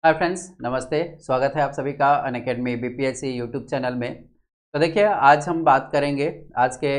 Hi friends, नमस्ते। स्वागत है आप सभी का अनअकैडमी बीपीएससी यूट्यूब चैनल में। तो देखिए, आज हम बात करेंगे, आज के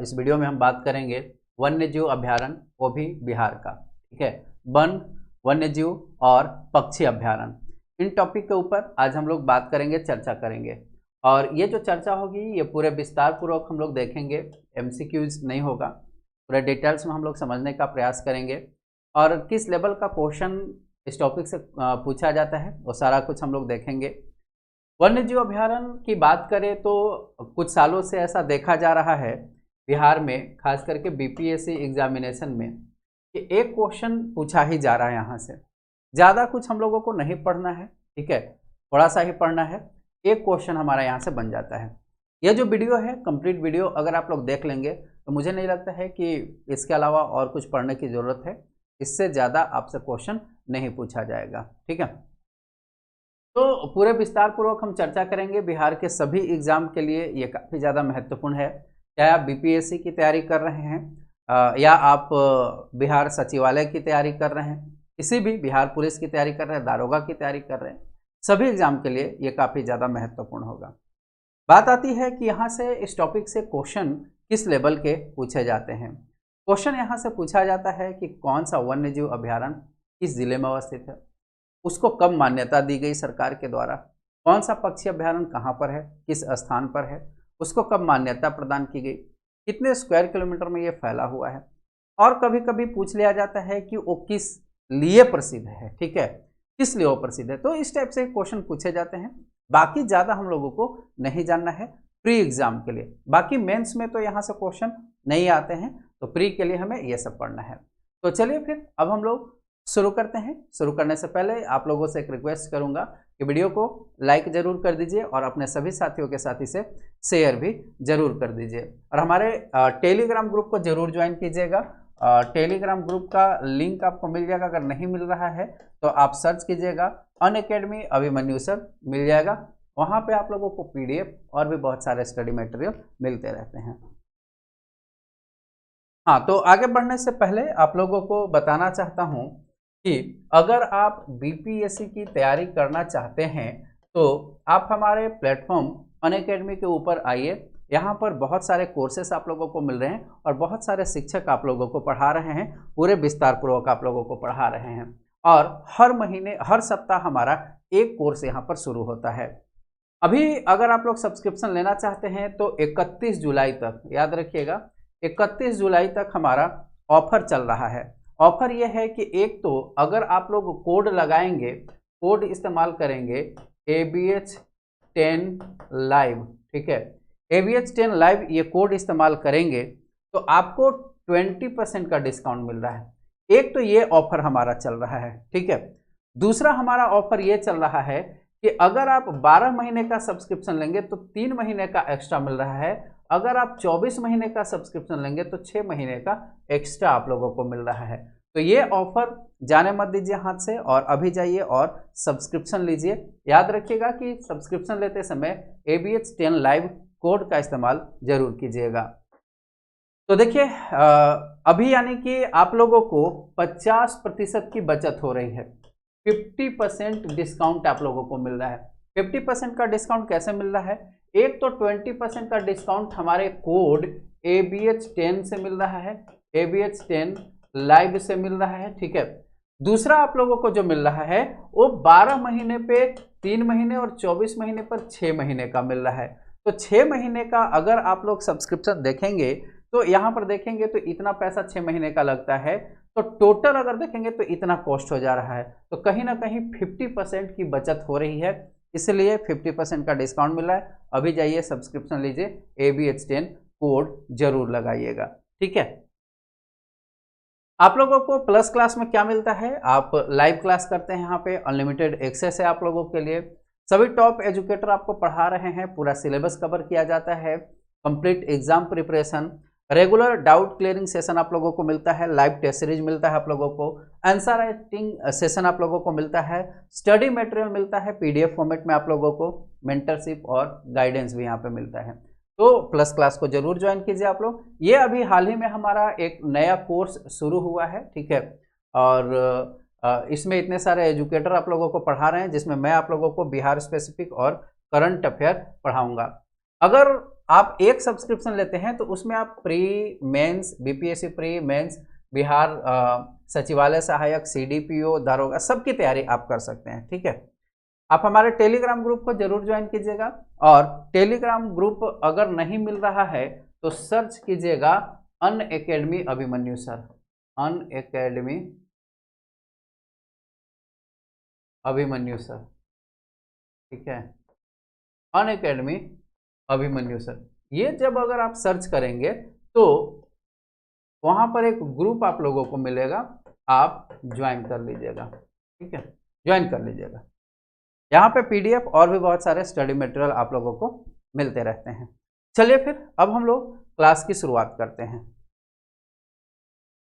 इस वीडियो में हम बात करेंगे वन्य जीव अभयारण्य, वो भी बिहार का। ठीक है, वन, वन्य जीव और पक्षी अभयारण्य, इन टॉपिक के ऊपर आज हम लोग बात करेंगे, चर्चा करेंगे। और ये जो चर्चा होगी ये पूरे विस्तार पूर्वक हम लोग देखेंगे, एमसीक्यूज नहीं होगा, पूरे डिटेल्स में हम लोग समझने का प्रयास करेंगे। और किस लेवल का क्वेश्चन इस टॉपिक से पूछा जाता है वो सारा कुछ हम लोग देखेंगे। वन्य जीव अभयारण्य की बात करें तो कुछ सालों से ऐसा देखा जा रहा है बिहार में, खास करके बीपीएससी एग्जामिनेशन में, कि एक क्वेश्चन पूछा ही जा रहा है यहाँ से। ज़्यादा कुछ हम लोगों को नहीं पढ़ना है, ठीक है, थोड़ा सा ही पढ़ना है, एक क्वेश्चन हमारा यहाँ से बन जाता है। यह जो वीडियो है, कंप्लीट वीडियो अगर आप लोग देख लेंगे तो मुझे नहीं लगता है कि इसके अलावा और कुछ पढ़ने की ज़रूरत है। इससे ज़्यादा आपसे क्वेश्चन नहीं पूछा जाएगा। ठीक है, तो पूरे विस्तार पूर्वक हम चर्चा करेंगे। बिहार के सभी एग्जाम के लिए ये काफ़ी ज़्यादा महत्वपूर्ण है। चाहे आप बीपीएससी की तैयारी कर रहे हैं या आप बिहार सचिवालय की तैयारी कर रहे हैं, किसी भी बिहार पुलिस की तैयारी कर रहे हैं, दारोगा की तैयारी कर रहे हैं, सभी एग्जाम के लिए ये काफ़ी ज़्यादा महत्वपूर्ण होगा। बात आती है कि यहाँ से इस टॉपिक से क्वेश्चन किस लेवल के पूछे जाते हैं। क्वेश्चन यहाँ से पूछा जाता है कि कौन सा वन्य जीव अभयारण्य किस जिले में अवस्थित है, उसको कब मान्यता दी गई सरकार के द्वारा, कौन सा पक्षी अभयारण्य कहाँ पर है, किस स्थान पर है, उसको कब मान्यता प्रदान की गई, कितने स्क्वायर किलोमीटर में ये फैला हुआ है, और कभी कभी पूछ लिया जाता है कि वो किस लिए प्रसिद्ध है। ठीक है, किस लिए वो प्रसिद्ध है। तो इस टाइप से क्वेश्चन पूछे जाते हैं। बाकी ज़्यादा हम लोगों को नहीं जानना है प्री एग्जाम के लिए। बाकी मेंस में तो यहाँ से क्वेश्चन नहीं आते हैं, तो प्री के लिए हमें ये सब पढ़ना है। तो चलिए फिर अब हम लोग शुरू करते हैं। शुरू करने से पहले आप लोगों से एक रिक्वेस्ट करूंगा कि वीडियो को लाइक जरूर कर दीजिए और अपने सभी साथियों के साथ इसे शेयर भी जरूर कर दीजिए। और हमारे टेलीग्राम ग्रुप को जरूर ज्वाइन कीजिएगा। टेलीग्राम ग्रुप का लिंक आपको मिल जाएगा, अगर नहीं मिल रहा है तो आप सर्च कीजिएगा अनअकैडमी अभिमन्यु सर, मिल जाएगा। वहाँ पे आप लोगों को पीडीएफ और भी बहुत सारे स्टडी मटेरियल मिलते रहते हैं। हाँ, तो आगे बढ़ने से पहले आप लोगों को बताना चाहता हूँ कि अगर आप बीपीएससी की तैयारी करना चाहते हैं तो आप हमारे प्लेटफॉर्म अनअकैडमी के ऊपर आइए। यहाँ पर बहुत सारे कोर्सेस आप लोगों को मिल रहे हैं और बहुत सारे शिक्षक आप लोगों को पढ़ा रहे हैं, पूरे विस्तार पूर्वक आप लोगों को पढ़ा रहे हैं। और हर महीने, हर सप्ताह हमारा एक कोर्स यहाँ पर शुरू होता है। अभी अगर आप लोग सब्सक्रिप्शन लेना चाहते हैं तो 31 जुलाई तक, याद रखिएगा, 31 जुलाई तक हमारा ऑफर चल रहा है। ऑफर यह है कि एक तो अगर आप लोग कोड लगाएंगे, कोड इस्तेमाल करेंगे ABH10 लाइव, ठीक है, ABH10 लाइव ये कोड इस्तेमाल करेंगे तो आपको 20% का डिस्काउंट मिल रहा है। एक तो ये ऑफर हमारा चल रहा है, ठीक है। दूसरा हमारा ऑफर ये चल रहा है कि अगर आप 12 महीने का सब्सक्रिप्शन लेंगे तो 3 महीने का एक्स्ट्रा मिल रहा है। अगर आप 24 महीने का सब्सक्रिप्शन लेंगे तो 6 महीने का एक्स्ट्रा आप लोगों को मिल रहा है। तो ये ऑफर जाने मत दीजिए हाथ से, और अभी जाइए और सब्सक्रिप्शन लीजिए। याद रखिएगा कि सब्सक्रिप्शन लेते समय ABH10 लाइव कोड का इस्तेमाल जरूर कीजिएगा। तो देखिए, अभी यानी कि आप लोगों को 50% की बचत हो रही है, 50% डिस्काउंट आप लोगों को मिल रहा है। 50% का डिस्काउंट कैसे मिल रहा है? एक तो 20% का डिस्काउंट हमारे कोड ABH10 से मिल रहा है, ABH10 लाइव से मिल रहा है, ठीक है। दूसरा आप लोगों को जो मिल रहा है वो 12 महीने पे 3 महीने और 24 महीने पर 6 महीने का मिल रहा है। तो 6 महीने का अगर आप लोग सब्सक्रिप्शन देखेंगे तो यहाँ पर देखेंगे तो इतना पैसा 6 महीने का लगता है, तो टोटल अगर देखेंगे तो इतना कॉस्ट हो जा रहा है। तो कहीं ना कहीं 50% की बचत हो रही है, इसलिए 50% का डिस्काउंट मिल रहा है। अभी जाइए सब्सक्रिप्शन लीजिए, ABH10 कोड जरूर लगाइएगा, ठीक है। आप लोगों को प्लस क्लास में क्या मिलता है? आप लाइव क्लास करते हैं, यहाँ पे अनलिमिटेड एक्सेस है आप लोगों के लिए। सभी टॉप एजुकेटर आपको पढ़ा रहे हैं, पूरा सिलेबस कवर किया जाता है, complete exam preparation, regular doubt clearing session आप लोगों को मिलता है, लाइव टेस्ट सीरीज मिलता है आप लोगों को, आंसर राइटिंग सेशन आप लोगों को मिलता है, स्टडी मटेरियल मिलता है PDF फॉर्मेट में आप लोगों को, मेंटरशिप और गाइडेंस भी यहाँ पे मिलता है। तो प्लस क्लास को जरूर ज्वाइन कीजिए आप लोग। ये अभी हाल ही में हमारा एक नया कोर्स शुरू हुआ है, ठीक है। और इसमें इतने सारे एजुकेटर आप लोगों को पढ़ा रहे हैं, जिसमें मैं आप लोगों को बिहार स्पेसिफिक और करंट अफेयर पढ़ाऊंगा। अगर आप एक सब्सक्रिप्शन लेते हैं तो उसमें आप pre mains, BPSC pre mains, Bihar सचिवालय सहायक, सीडीपीओ, दारोगा, सबकी तैयारी आप कर सकते हैं। ठीक है, आप हमारे टेलीग्राम ग्रुप को जरूर ज्वाइन कीजिएगा, और टेलीग्राम ग्रुप अगर नहीं मिल रहा है तो सर्च कीजिएगा Unacademy Abhimanyu sir, Unacademy Abhimanyu sir. ठीक है, अनअकैडमी अभिमन्यु सर, ये जब अगर आप सर्च करेंगे तो वहां पर एक ग्रुप आप लोगों को मिलेगा, आप ज्वाइन कर लीजिएगा। ठीक है, ज्वाइन कर लीजिएगा। यहाँ पे पीडीएफ और भी बहुत सारे स्टडी मटेरियल आप लोगों को मिलते रहते हैं। चलिए फिर अब हम लोग क्लास की शुरुआत करते हैं।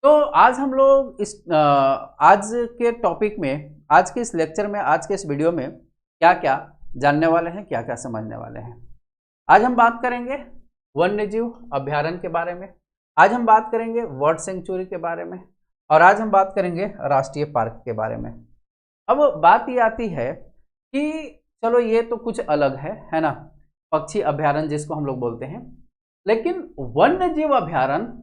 तो आज हम लोग इस आज के टॉपिक में, आज के इस लेक्चर में, आज के इस वीडियो में क्या क्या जानने वाले हैं, क्या क्या समझने वाले हैं। आज हम बात करेंगे वन्यजीव अभ्यारण्य के बारे में, आज हम बात करेंगे बर्ड सेंचुरी के बारे में, और आज हम बात करेंगे राष्ट्रीय पार्क के बारे में। अब बात ये आती है कि चलो ये तो कुछ अलग है ना, पक्षी अभ्यारण्य जिसको हम लोग बोलते हैं, लेकिन वन्यजीव अभ्यारण्य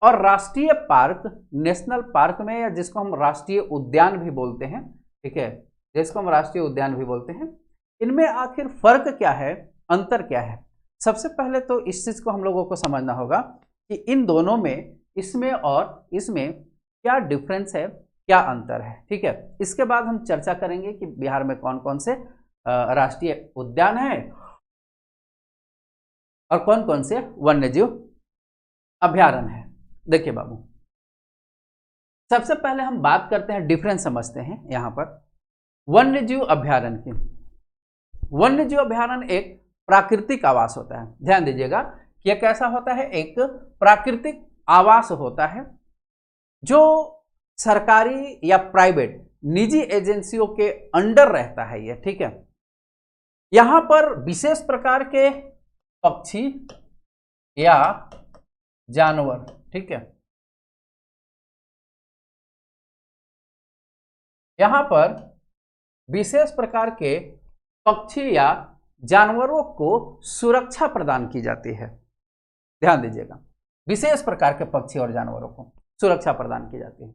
और राष्ट्रीय पार्क, नेशनल पार्क में, या जिसको हम राष्ट्रीय उद्यान भी बोलते हैं, ठीक है, जिसको हम राष्ट्रीय उद्यान भी बोलते हैं, इनमें आखिर फर्क क्या है, अंतर क्या है। सबसे पहले तो इस चीज को हम लोगों को समझना होगा कि इन दोनों में, इसमें और इसमें क्या डिफरेंस है, क्या अंतर है। ठीक है, इसके बाद हम चर्चा करेंगे कि बिहार में कौन कौन से राष्ट्रीय उद्यान हैं और कौन कौन से वन्यजीव अभ्यारण्य है। देखिए बाबू, सबसे पहले हम बात करते हैं, डिफरेंस समझते हैं यहाँ पर वन्यजीव अभ्यारण्य की। वन्यजीव अभ्यारण्य एक प्राकृतिक आवास होता है। ध्यान दीजिएगा कि यह कैसा होता है, एक प्राकृतिक आवास होता है जो सरकारी या प्राइवेट, निजी एजेंसियों के अंडर रहता है ये। ठीक है, यहां पर विशेष प्रकार के पक्षी या जानवर, ठीक है, यहां पर विशेष प्रकार के पक्षी या जानवरों को सुरक्षा प्रदान की जाती है। ध्यान दीजिएगा, विशेष प्रकार के पक्षी और जानवरों को सुरक्षा प्रदान की जाती है।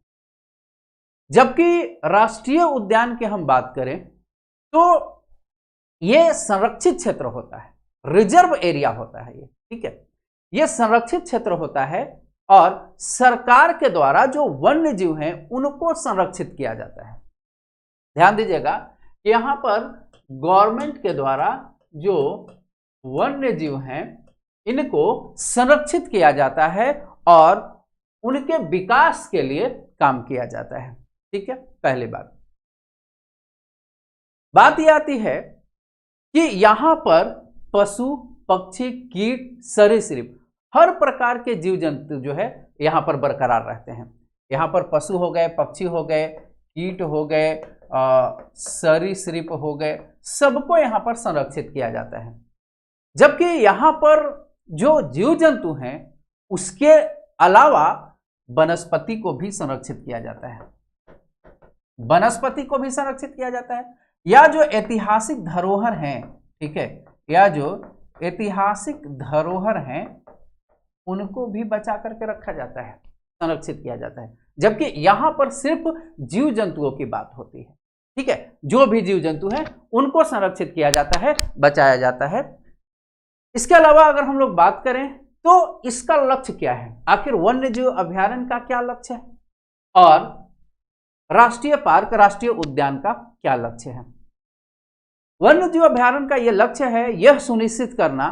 जबकि राष्ट्रीय उद्यान की हम बात करें तो यह संरक्षित क्षेत्र होता है, रिजर्व एरिया होता है ये। ठीक है, यह संरक्षित क्षेत्र होता है और सरकार के द्वारा जो वन्य जीव हैं उनको संरक्षित किया जाता है। ध्यान दीजिएगा कि यहां पर गवर्नमेंट के द्वारा जो वन्य जीव हैं इनको संरक्षित किया जाता है और उनके विकास के लिए काम किया जाता है। ठीक है, पहली बात यह आती है कि यहां पर पशु, पक्षी, कीट, सरीसृप, हर प्रकार के जीव जंतु जो है यहां पर बरकरार रहते हैं। यहां पर पशु हो गए, पक्षी हो गए, कीट हो गए, सरीसृप हो गए, सबको यहां पर संरक्षित किया जाता है। जबकि यहां पर जो जीव जंतु हैं उसके अलावा वनस्पति को भी संरक्षित किया जाता है, वनस्पति को भी संरक्षित किया जाता है, या जो ऐतिहासिक धरोहर हैं, ठीक है, या जो ऐतिहासिक धरोहर हैं उनको भी बचा करके रखा जाता है, संरक्षित किया जाता है। जबकि यहां पर सिर्फ जीव जंतुओं की बात होती है। ठीक है, जो भी जीव जंतु हैं उनको संरक्षित किया जाता है, बचाया जाता है। इसके अलावा अगर हम लोग बात करें तो इसका लक्ष्य क्या है, आखिर वन्यजीव अभ्यारण्य का क्या लक्ष्य है और राष्ट्रीय पार्क, राष्ट्रीय उद्यान का क्या लक्ष्य है। वन्यजीव अभ्यारण्य का यह लक्ष्य है यह सुनिश्चित करना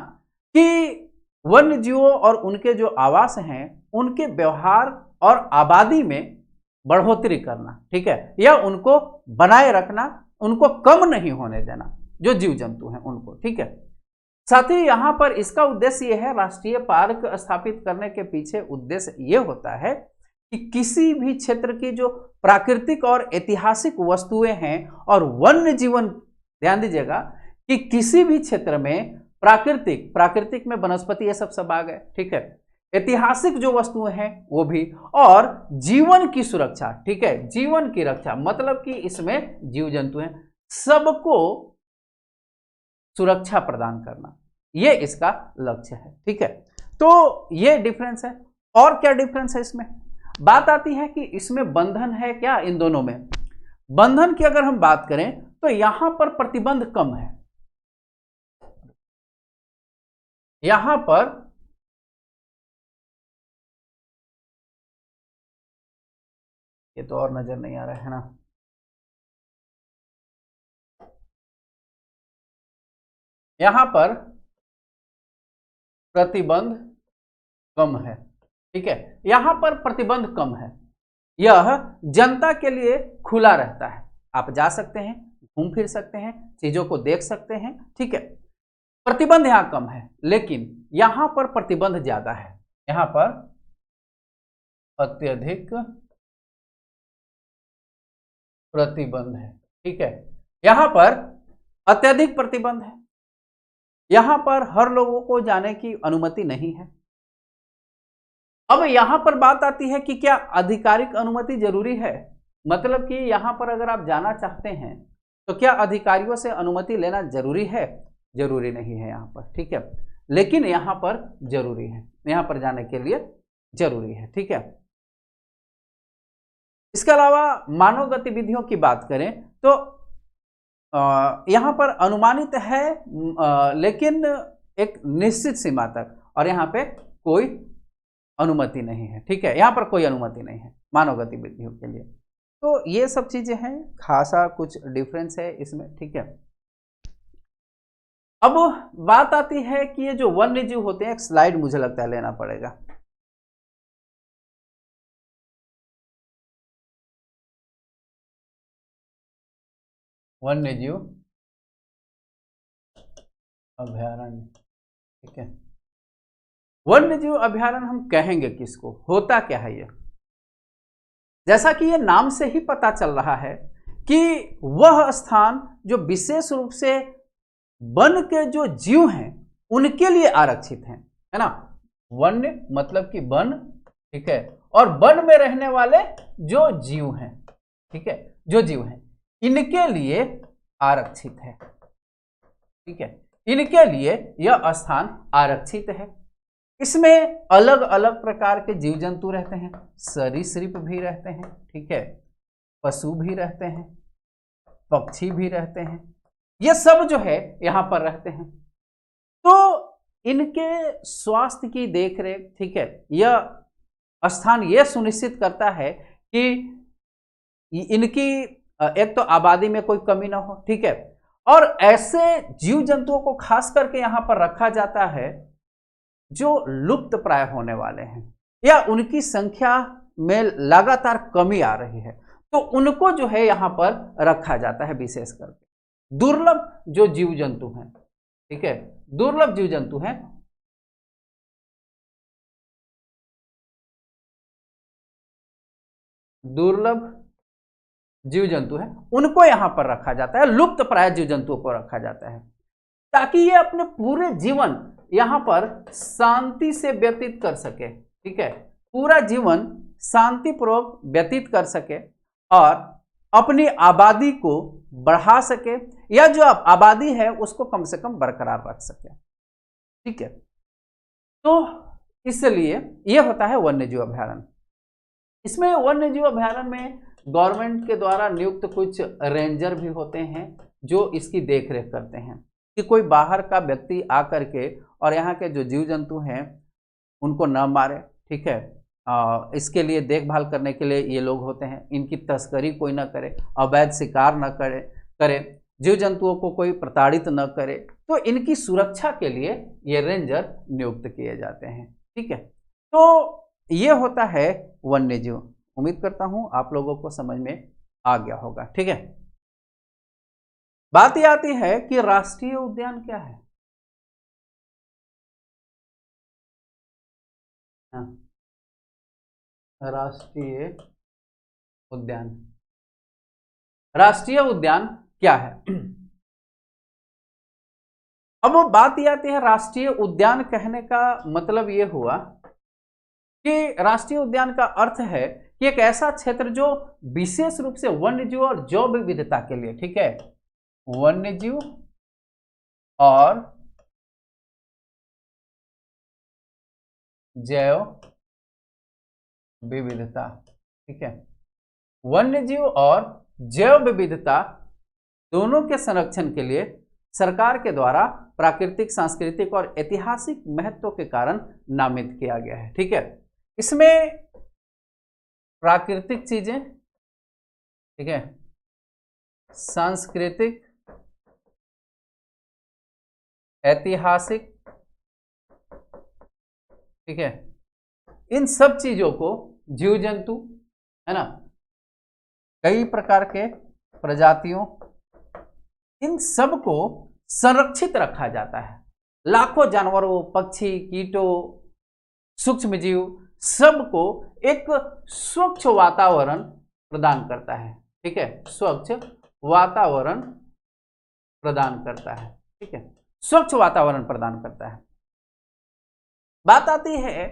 कि वन्यजीवों और उनके जो आवास हैं उनके व्यवहार और आबादी में बढ़ोतरी करना, ठीक है, या उनको बनाए रखना, उनको कम नहीं होने देना, जो जीव जंतु हैं उनको। ठीक है, साथ ही यहाँ पर इसका उद्देश्य यह है, राष्ट्रीय पार्क स्थापित करने के पीछे उद्देश्य ये होता है कि किसी भी क्षेत्र की जो प्राकृतिक और ऐतिहासिक वस्तुएं हैं और वन्य जीवन, ध्यान दीजिएगा कि किसी भी क्षेत्र में प्राकृतिक में वनस्पति ये सब आ गए, ठीक है, ऐतिहासिक जो वस्तुएं हैं वो भी, और जीवन की सुरक्षा, ठीक है, जीवन की रक्षा, मतलब कि इसमें जीव जंतु हैं, सबको सुरक्षा प्रदान करना, ये इसका लक्ष्य है। ठीक है, तो ये डिफरेंस है। और क्या डिफरेंस है इसमें? बात आती है कि इसमें बंधन है क्या इन दोनों में? बंधन की अगर हम बात करें तो यहां पर प्रतिबंध कम है, यहां पर ये तो और नजर नहीं आ रहा है ना, यहां पर प्रतिबंध कम है। ठीक है, यहां पर प्रतिबंध कम है, यह जनता के लिए खुला रहता है, आप जा सकते हैं, घूम फिर सकते हैं, चीजों को देख सकते हैं। ठीक है, प्रतिबंध यहां कम है, लेकिन यहां पर प्रतिबंध ज्यादा है, यहां पर अत्यधिक प्रतिबंध है। ठीक है, यहां पर अत्यधिक प्रतिबंध है, यहां पर हर लोगों को जाने की अनुमति नहीं है। अब यहां पर बात आती है कि क्या आधिकारिक अनुमति जरूरी है? मतलब कि यहां पर अगर आप जाना चाहते हैं तो क्या अधिकारियों से अनुमति लेना जरूरी है? जरूरी नहीं है यहां पर। ठीक है, लेकिन यहां पर जरूरी है, यहां पर जाने के लिए जरूरी है। ठीक है, इसके अलावा मानव गतिविधियों की बात करें तो यहां पर अनुमानित है, लेकिन एक निश्चित सीमा तक, और यहां पे कोई अनुमति नहीं है। ठीक है, यहां पर कोई अनुमति नहीं है मानव गतिविधियों के लिए। तो ये सब चीजें हैं, खासा कुछ डिफरेंस है इसमें। ठीक है, अब बात आती है कि ये जो वन्य जीव होते हैं, एक स्लाइड मुझे लगता है लेना पड़ेगा। वन्य जीव अभयारण्य। ठीक है, वन्य जीव अभयारण्य हम कहेंगे किसको? होता क्या है ये? जैसा कि ये नाम से ही पता चल रहा है कि वह स्थान जो विशेष रूप से वन के जो जीव हैं उनके लिए आरक्षित हैं, है ना। वन्य मतलब कि वन, ठीक है, और वन में रहने वाले जो जीव हैं, ठीक है, जो जीव हैं इनके लिए आरक्षित है। ठीक है, इनके लिए यह स्थान आरक्षित है। इसमें अलग अलग प्रकार के जीव जंतु रहते हैं, सरीसृप भी रहते हैं, ठीक है, पशु भी रहते हैं, पक्षी भी रहते हैं, ये सब जो है यहां पर रहते हैं। तो इनके स्वास्थ्य की देखरेख, ठीक है, यह स्थान यह सुनिश्चित करता है कि इनकी एक तो आबादी में कोई कमी ना हो, ठीक है, और ऐसे जीव जंतुओं को खास करके यहां पर रखा जाता है जो लुप्त प्राय होने वाले हैं या उनकी संख्या में लगातार कमी आ रही है, तो उनको जो है यहां पर रखा जाता है। विशेष करके दुर्लभ जो जीव जंतु हैं, ठीक है, दुर्लभ जीव जंतु हैं, दुर्लभ जीव जंतु हैं, उनको यहां पर रखा जाता है, लुप्त प्राय जीव जंतुओं को रखा जाता है, ताकि ये अपने पूरे जीवन यहां पर शांति से व्यतीत कर सके। ठीक है, पूरा जीवन शांतिपूर्वक व्यतीत कर सके और अपनी आबादी को बढ़ा सके, या जो आबादी है उसको कम से कम बरकरार रख सके। ठीक है, तो इसलिए यह होता है वन्यजीव अभयारण्य। इसमें वन्यजीव अभयारण्य में गवर्नमेंट के द्वारा नियुक्त कुछ रेंजर भी होते हैं जो इसकी देखरेख करते हैं कि कोई बाहर का व्यक्ति आकर के और यहाँ के जो जीव जंतु हैं उनको न मारे। ठीक है, इसके लिए देखभाल करने के लिए ये लोग होते हैं, इनकी तस्करी कोई ना करे, अवैध शिकार न करे, जीव जंतुओं को कोई प्रताड़ित न करे, तो इनकी सुरक्षा के लिए ये रेंजर नियुक्त किए जाते हैं। ठीक है, तो ये होता है वन्य जीव। उम्मीद करता हूं आप लोगों को समझ में आ गया होगा। ठीक है, बात यह आती है कि राष्ट्रीय उद्यान क्या है। राष्ट्रीय उद्यान, राष्ट्रीय उद्यान क्या है? अब बात यह आती है, राष्ट्रीय उद्यान कहने का मतलब यह हुआ कि राष्ट्रीय उद्यान का अर्थ है कि एक ऐसा क्षेत्र जो विशेष रूप से वन्य जीव और जैव विविधता के लिए, ठीक है, वन्य जीव और जैव विविधता, ठीक है, वन्य जीव और जैव विविधता दोनों के संरक्षण के लिए सरकार के द्वारा प्राकृतिक, सांस्कृतिक और ऐतिहासिक महत्व के कारण नामित किया गया है, ठीक है। इसमें प्राकृतिक चीजें, ठीक है, सांस्कृतिक, ऐतिहासिक, ठीक है, इन सब चीजों को जीव जंतु, है ना, कई प्रकार के प्रजातियों, इन सब को संरक्षित रखा जाता है। लाखों जानवरों, पक्षी, कीटों, सूक्ष्म जीव सबको एक स्वच्छ वातावरण प्रदान करता है, ठीक है, स्वच्छ वातावरण प्रदान करता है, ठीक है, स्वच्छ वातावरण प्रदान करता है। बात आती है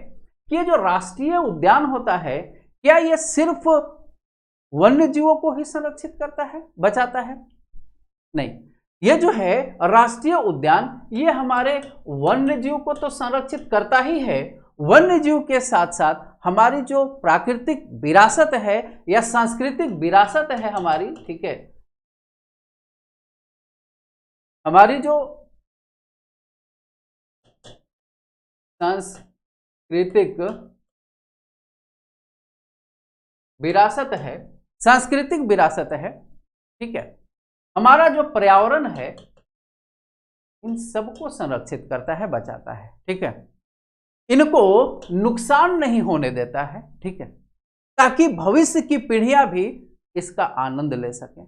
कि ये जो राष्ट्रीय उद्यान होता है, क्या ये सिर्फ वन्य जीवों को ही संरक्षित करता है, बचाता है? नहीं, ये जो है राष्ट्रीय उद्यान, ये हमारे वन्य जीव को तो संरक्षित करता ही है, वन्य जीव के साथ साथ हमारी जो प्राकृतिक विरासत है या सांस्कृतिक विरासत है हमारी, ठीक है, हमारी जो सांस्कृतिक विरासत है, सांस्कृतिक विरासत है, ठीक है, हमारा जो पर्यावरण है, इन सबको संरक्षित करता है, बचाता है, ठीक है, इनको नुकसान नहीं होने देता है, ठीक है, ताकि भविष्य की पीढ़ियां भी इसका आनंद ले सकें।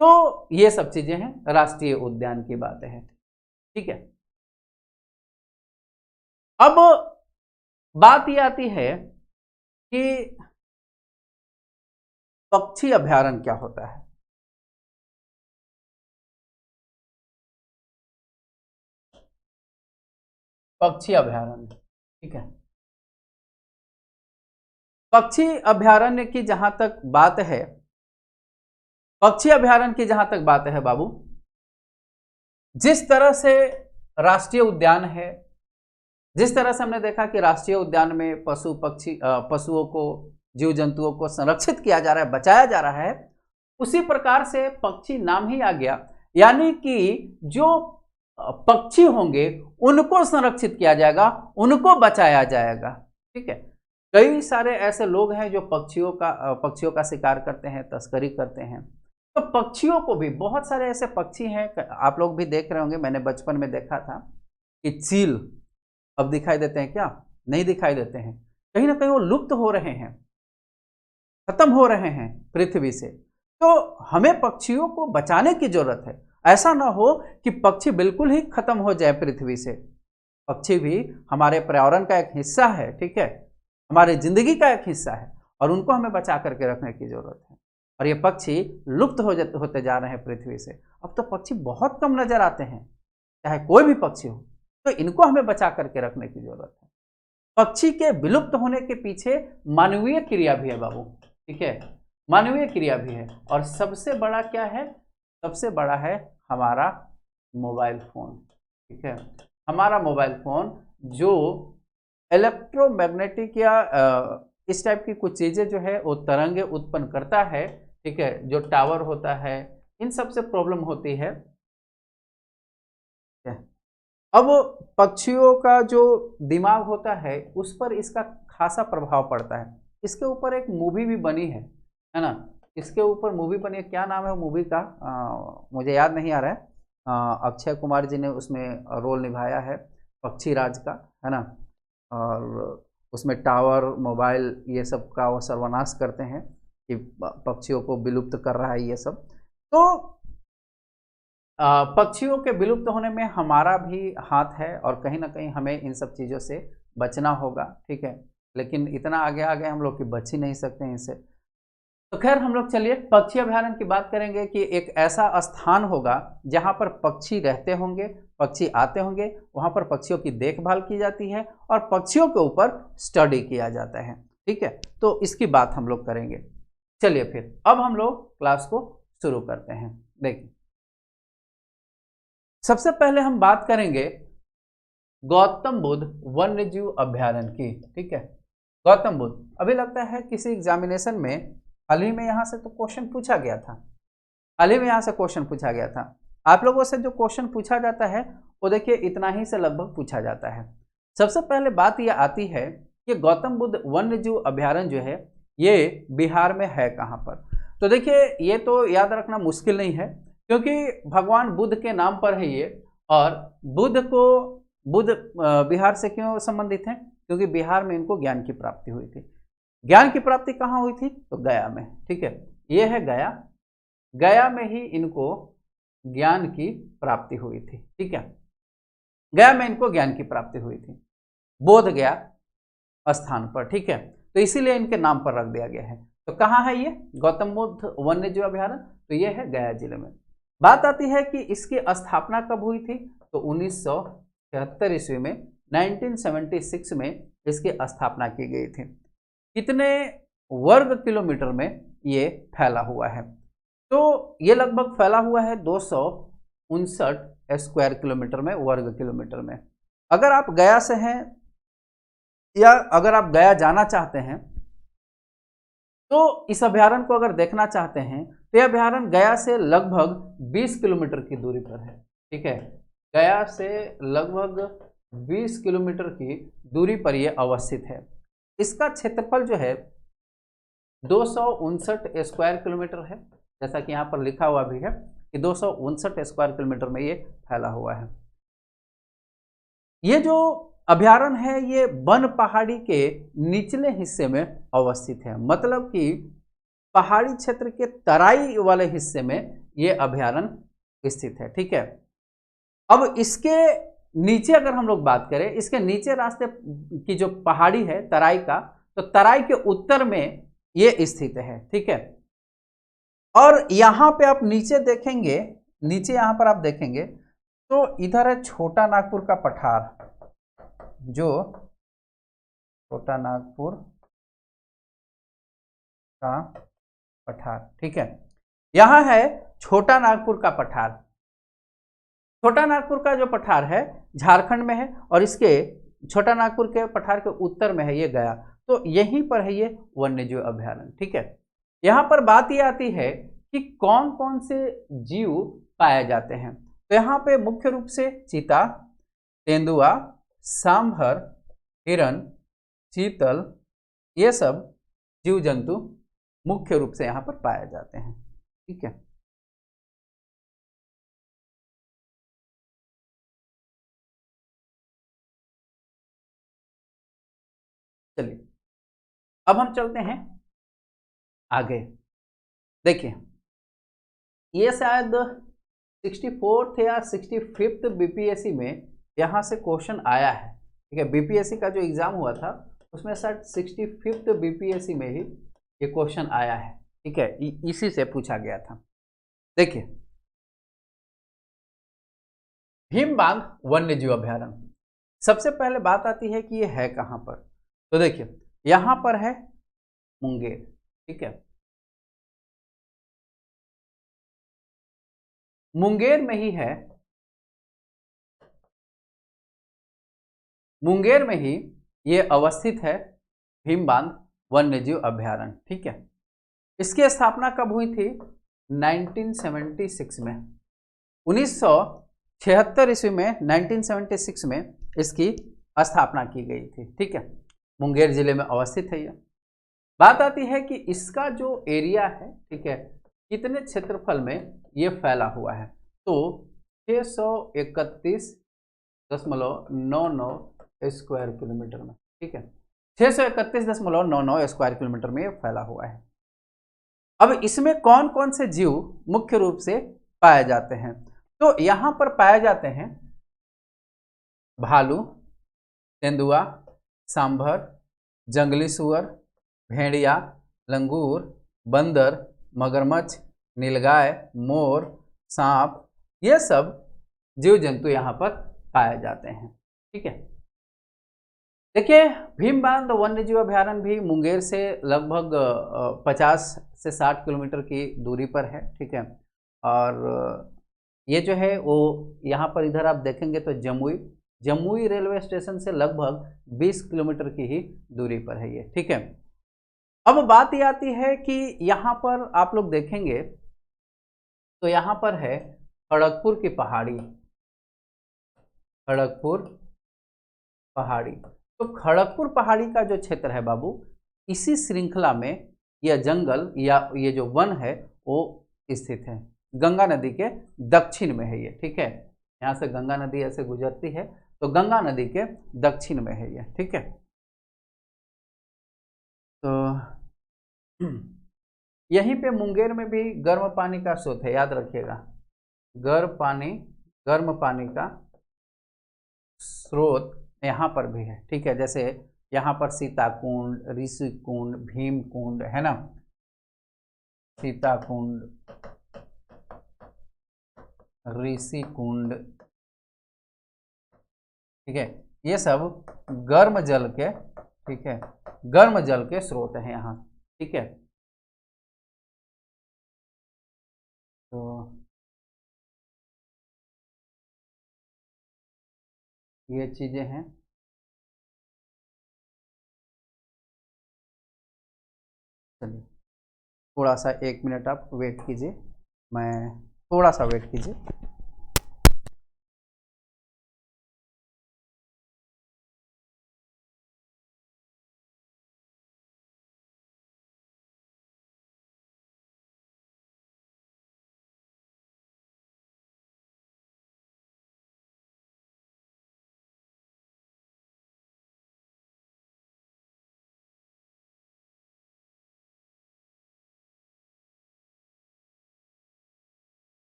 तो ये सब चीजें हैं, राष्ट्रीय उद्यान की बातें हैं, ठीक है। अब बात ये आती है कि पक्षी अभयारण्य क्या होता है। पक्षी अभयारण्य, ठीक है, पक्षी अभयारण्य की जहां तक बात है, पक्षी अभयारण्य की जहां तक बात है बाबू, जिस तरह से राष्ट्रीय उद्यान है, जिस तरह से हमने देखा कि राष्ट्रीय उद्यान में पशु पक्षी पशुओं को, जीव जंतुओं को संरक्षित किया जा रहा है, बचाया जा रहा है, उसी प्रकार से पक्षी नाम ही आ गया, यानी कि जो पक्षी होंगे उनको संरक्षित किया जाएगा, उनको बचाया जाएगा, ठीक है। कई सारे ऐसे लोग हैं जो पक्षियों का शिकार करते हैं, तस्करी करते हैं, तो पक्षियों को भी, बहुत सारे ऐसे पक्षी हैं, आप लोग भी देख रहे होंगे, मैंने बचपन में देखा था कि चील अब दिखाई देते हैं क्या? नहीं दिखाई देते हैं, कहीं ना कहीं वो लुप्त हो रहे हैं, खत्म हो रहे हैं पृथ्वी से। तो हमें पक्षियों को बचाने की जरूरत है, ऐसा ना हो कि पक्षी बिल्कुल ही खत्म हो जाए पृथ्वी से। पक्षी भी हमारे पर्यावरण का एक हिस्सा है, ठीक है, हमारी जिंदगी का एक हिस्सा है, और उनको हमें बचा करके रखने की जरूरत है। और ये पक्षी लुप्त होते जा रहे हैं पृथ्वी से। अब तो पक्षी बहुत कम नजर आते हैं, चाहे कोई भी पक्षी हो, तो इनको हमें बचा करके रखने की जरूरत है। पक्षी के विलुप्त होने के पीछे मानवीय क्रिया भी है बाबू, ठीक है, मानवीय क्रिया भी है। और सबसे बड़ा क्या है? सबसे बड़ा है हमारा मोबाइल फोन, ठीक है, हमारा मोबाइल फोन जो इलेक्ट्रोमैग्नेटिक या इस टाइप की कुछ चीजें जो है वो तरंगे उत्पन्न करता है, ठीक है, जो टावर होता है, इन सब से प्रॉब्लम होती है। अब पक्षियों का जो दिमाग होता है उस पर इसका खासा प्रभाव पड़ता है। इसके ऊपर एक मूवी भी बनी है ना, इसके ऊपर मूवी बनी है, क्या नाम है मूवी का मुझे याद नहीं आ रहा है। अक्षय कुमार जी ने उसमें रोल निभाया है पक्षी राज का, है ना, और उसमें टावर, मोबाइल, ये सब का वो सर्वनाश करते हैं कि पक्षियों को विलुप्त कर रहा है ये सब। तो पक्षियों के विलुप्त होने में हमारा भी हाथ है, और कहीं ना कहीं हमें इन सब चीज़ों से बचना होगा, ठीक है, लेकिन इतना आगे हम लोग कि बच ही नहीं सकते इनसे। तो खैर हम लोग चलिए पक्षी अभयारण्य की बात करेंगे कि एक ऐसा स्थान होगा जहां पर पक्षी रहते होंगे, पक्षी आते होंगे, वहां पर पक्षियों की देखभाल की जाती है और पक्षियों के ऊपर स्टडी किया जाता है। ठीक है, तो इसकी बात हम लोग करेंगे। चलिए फिर अब हम लोग क्लास को शुरू करते हैं। देखिए, सबसे पहले हम बात करेंगे गौतम बुद्ध वन्य जीव अभयारण्य की। ठीक है, गौतम बुद्ध, अभी लगता है किसी एग्जामिनेशन में हाल ही में यहाँ से तो क्वेश्चन पूछा गया था, हाल ही में यहाँ से क्वेश्चन पूछा गया था। आप लोगों से जो क्वेश्चन पूछा जाता है वो देखिए इतना ही से लगभग पूछा जाता है। सबसे पहले बात यह आती है कि गौतम बुद्ध वन्य जीव अभयारण्य जो है ये बिहार में है कहाँ पर। तो देखिए ये तो याद रखना मुश्किल नहीं है, क्योंकि भगवान बुद्ध के नाम पर है ये, और बुद्ध बिहार से क्यों संबंधित हैं, क्योंकि बिहार में इनको ज्ञान की प्राप्ति हुई थी। ज्ञान की प्राप्ति कहाँ हुई थी, तो गया में। ठीक है, ये है गया, गया में ही इनको ज्ञान की प्राप्ति हुई थी। ठीक है, गया में इनको ज्ञान की प्राप्ति हुई थी, बोध गया स्थान पर। ठीक है, तो इसीलिए इनके नाम पर रख दिया गया है। तो कहाँ है ये गौतम बुद्ध वन्य जीव अभयारण्य, तो ये है गया जिले में। बात आती है कि इसकी स्थापना कब हुई थी, तो 1976 ईस्वी में, 1976 में इसकी स्थापना की गई थी। कितने वर्ग किलोमीटर में ये फैला हुआ है, तो ये लगभग फैला हुआ है 259 स्क्वायर किलोमीटर में, वर्ग किलोमीटर में। अगर आप गया से हैं या अगर आप गया जाना चाहते हैं तो इस अभयारण्य को अगर देखना चाहते हैं तो यह अभयारण्य गया से लगभग 20 किलोमीटर की दूरी पर है। ठीक है, गया से लगभग 20 किलोमीटर की दूरी पर यह अवस्थित है। इसका क्षेत्रफल जो है 259 स्क्वायर किलोमीटर है, जैसा कि यहाँ पर लिखा हुआ भी है कि 259 स्क्वायर किलोमीटर में ये फैला हुआ है। ये जो अभयारण्य है ये वन पहाड़ी के निचले हिस्से में अवस्थित है, मतलब कि पहाड़ी क्षेत्र के तराई वाले हिस्से में ये अभयारण्य स्थित है। ठीक है, अब इसके नीचे अगर हम लोग बात करें, इसके नीचे रास्ते की जो पहाड़ी है तराई का, तो तराई के उत्तर में ये स्थित है। ठीक है, और यहाँ पे आप नीचे देखेंगे, नीचे यहाँ पर आप देखेंगे तो इधर है छोटा नागपुर का पठार, जो छोटा नागपुर का पठार। ठीक है, यहां है छोटा नागपुर का पठार। छोटा नागपुर का जो पठार है झारखंड में है, और इसके छोटा नागपुर के पठार के उत्तर में है ये गया, तो यहीं पर है ये वन्यजीव अभयारण्य। ठीक है, यहां पर बात ये आती है कि कौन कौन से जीव पाए जाते हैं, तो यहाँ पे मुख्य रूप से चीता, तेंदुआ, सांभर, हिरण, चीतल, ये सब जीव जंतु मुख्य रूप से यहाँ पर पाए जाते हैं। ठीक है, चलिए अब हम चलते हैं आगे। देखिए, ये शायद 64th या 65th बीपीएससी में यहाँ से क्वेश्चन आया है। ठीक है, बीपीएससी का जो एग्जाम हुआ था उसमें शायद 65th बीपीएससी में ही ये क्वेश्चन आया है। ठीक है, इसी से पूछा गया था। देखिए, भीमबांध वन्य जीव अभयारण्य, सबसे पहले बात आती है कि ये है कहाँ पर, तो देखिए यहाँ पर है मुंगेर। ठीक है, मुंगेर में ही है, मुंगेर में ही ये अवस्थित है भीमबांध वन्यजीव अभयारण्य। ठीक है, इसकी स्थापना कब हुई थी, 1976 में, 1976 ईस्वी में, 1976 में इसकी स्थापना की गई थी। ठीक है, मुंगेर जिले में अवस्थित है यह। बात आती है कि इसका जो एरिया है, ठीक है, कितने क्षेत्रफल में ये फैला हुआ है, तो 631.99 स्क्वायर किलोमीटर में। ठीक है, 631.99 स्क्वायर किलोमीटर में ये फैला हुआ है। अब इसमें कौन कौन से जीव मुख्य रूप से पाए जाते हैं, तो यहां पर पाए जाते हैं भालू, तेंदुआ, सांभर, जंगली सुअर, भेड़िया, लंगूर, बंदर, मगरमच्छ, नीलगाय, मोर, सांप, ये सब जीव जंतु यहाँ पर पाए जाते हैं। ठीक है, देखिए भीमबांध वन्यजीव अभयारण्य भी मुंगेर से लगभग 50 से 60 किलोमीटर की दूरी पर है। ठीक है, और ये जो है वो यहाँ पर इधर आप देखेंगे तो जमुई रेलवे स्टेशन से लगभग 20 किलोमीटर की ही दूरी पर है ये। ठीक है, अब बात ये आती है कि यहाँ पर आप लोग देखेंगे तो यहाँ पर है खड़गपुर की पहाड़ी, खड़गपुर पहाड़ी। तो खड़गपुर पहाड़ी का जो क्षेत्र है बाबू, इसी श्रृंखला में यह जंगल या ये जो वन है वो स्थित है। गंगा नदी के दक्षिण में है ये। ठीक है, यहाँ से गंगा नदी ऐसे गुजरती है तो गंगा नदी के दक्षिण में है ये। ठीक है, तो यहीं पे मुंगेर में भी गर्म पानी का स्रोत है, याद रखिएगा, गर्म पानी का स्रोत यहाँ पर भी है। ठीक है, जैसे यहाँ पर सीता कुंड, ऋषि कुंड, भीम कुंड है ना, सीता कुंड, ऋषि कुंड। ठीक है, ये सब गर्म जल के, ठीक है, गर्म जल के स्रोत हैं यहाँ। ठीक है, तो ये चीजें हैं। चलिए थोड़ा सा 1 मिनट आप वेट कीजिए, मैं थोड़ा सा वेट कीजिए।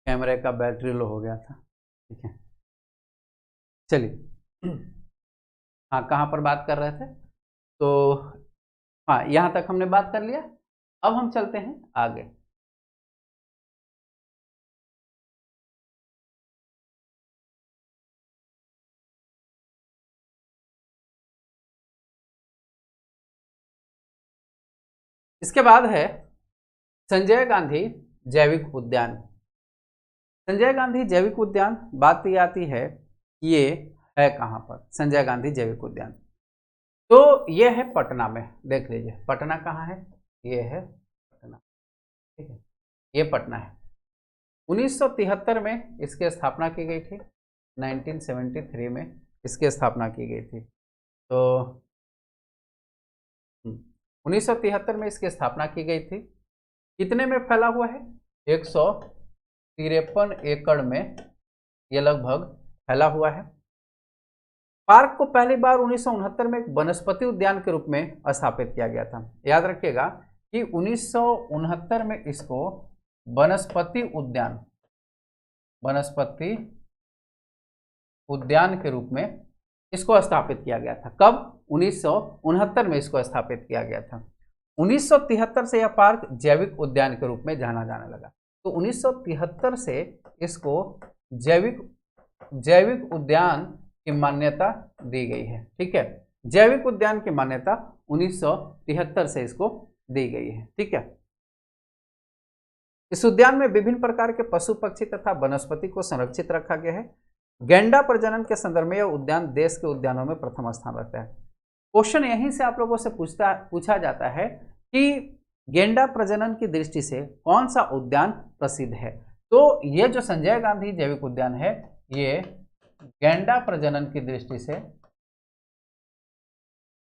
कैमरे का बैटरी लो हो गया था। ठीक है, चलिए हाँ, कहाँ पर बात कर रहे थे? तो हाँ, यहाँ तक हमने बात कर लिया। अब हम चलते हैं आगे। इसके बाद है संजय गांधी जैविक उद्यान। संजय गांधी जैविक उद्यान, बात ये आती है ये है कहाँ पर? संजय गांधी जैविक उद्यान तो ये है पटना में। देख लीजिए पटना कहाँ है, ये है पटना। ठीक है, ये पटना है। 1973 में इसकी स्थापना की गई थी, 1973 में इसकी स्थापना की गई थी। तो 1973 में इसकी स्थापना की गई थी। कितने में फैला हुआ है? 153 एकड़ में यह लगभग फैला हुआ है। पार्क को पहली बार 1969 में एक वनस्पति उद्यान के रूप में स्थापित किया गया था। याद रखिएगा कि 1969 में इसको वनस्पति उद्यान के रूप में इसको स्थापित किया गया था। कब? 1969 में इसको स्थापित किया गया था। 1973 से यह पार्क जैविक उद्यान के रूप में जाना जाने लगा। तो 1973 से इसको जैविक उद्यान की मान्यता दी गई है। ठीक है, जैविक उद्यान की मान्यता 1973 से इसको दी गई है। ठीक है, इस उद्यान में विभिन्न प्रकार के पशु पक्षी तथा वनस्पति को संरक्षित रखा गया है। गैंडा प्रजनन के संदर्भ में यह उद्यान देश के उद्यानों में प्रथम स्थान रखता है। क्वेश्चन यहीं से आप लोगों से पूछा जाता है कि गैंडा प्रजनन की दृष्टि से कौन सा उद्यान प्रसिद्ध है? तो ये जो संजय गांधी जैविक उद्यान है ये गैंडा प्रजनन की दृष्टि से,